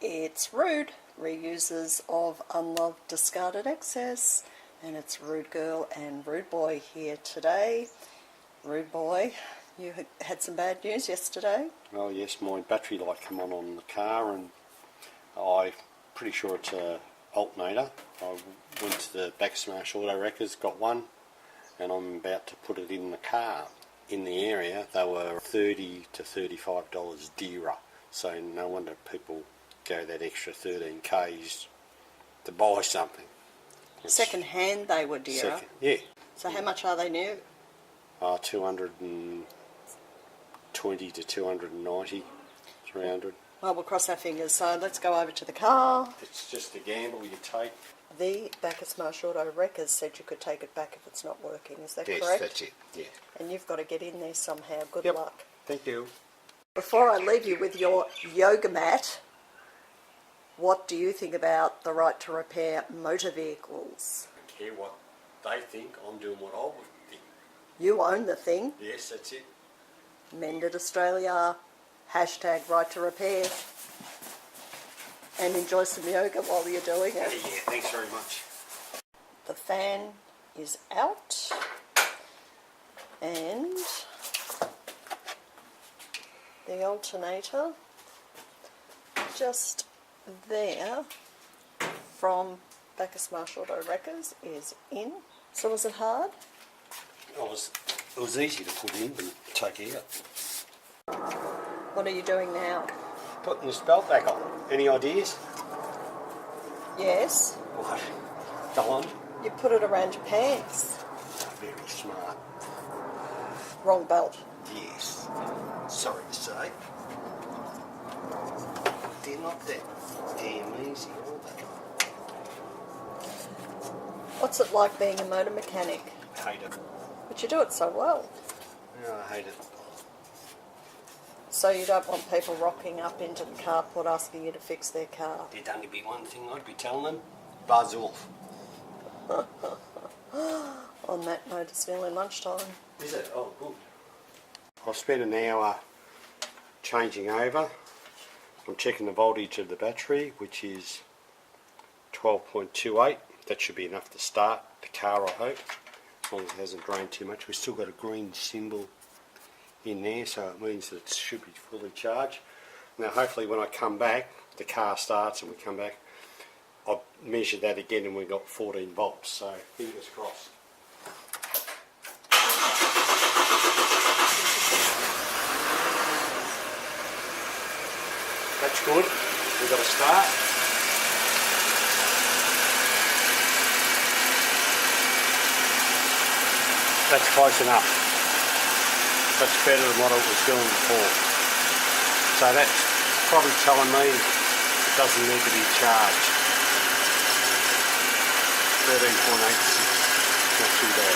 It's Rude, reusers of unloved discarded excess, and it's Rude Girl and Rude Boy here today. Rude Boy, you had some bad news yesterday. Oh yes, my battery light come on the car, and I'm pretty sure it's a Alternator. I went to the Backsmash Auto Wreckers, got one, and I'm about to put it in the car. In the area, they were $30 to $35 dearer, so no wonder people go that extra 13 Ks to buy something. Second hand they were dearer? Second, yeah. So how much are they new? 220 to 290, 300. Well, we'll cross our fingers, so let's go over to the car. It's just a gamble you take. The Backsmash Auto Wreckers said you could take it back if it's not working, is that correct? Yes, that's it, yeah. And you've got to get in there somehow. Good Yep. luck. Thank you. Before I leave you with your yoga mat, what do you think about the right to repair motor vehicles? I don't care what they think, I'm doing what I would think. You own the thing. Yes, that's it. Mended Australia, hashtag right to repair. And enjoy some yoga while you're doing it. Yeah, thanks very much. The fan is out. And the alternator just there from Backsmash Auto Wreckers is in. So was it hard? It was easy to put in, but take out. What are you doing now? Putting this belt back on. Any ideas? Yes. What? Go on. You put it around your pants. Very smart. Wrong belt. Yes. Sorry to say. They're not that damn easy, are they? What's it like being a motor mechanic? Hate it. But you do it so well. Yeah, I hate it. So you don't want people rocking up into the carport asking you to fix their car. There'd only be one thing I'd be telling them. Buzz off. On that note, it's nearly lunchtime. Is it? Oh, good. I've spent an hour changing over. I'm checking the voltage of the battery, which is 12.28. That should be enough to start the car, I hope, as long as it hasn't drained too much. We've still got a green symbol in there, so it means that it should be fully charged. Now hopefully when I come back, the car starts and we come back, I've measured that again and we've got 14 volts, so fingers crossed. That's good, we've got to start. That's close enough. That's better than what it was doing before. So that's probably telling me it doesn't need to be charged. 13.86, not too bad.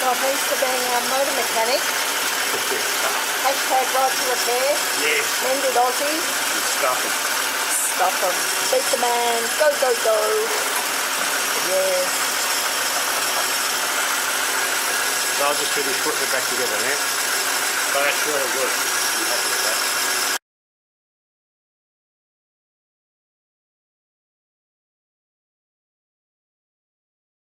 Well, thanks for being a motor mechanic. Hashtag right to repair. Yes. Mended Aussies. Stuff it. Stuff them. Beat the man. Go, go, go. Yeah. So I'll just finish putting it back together now. So that's really good.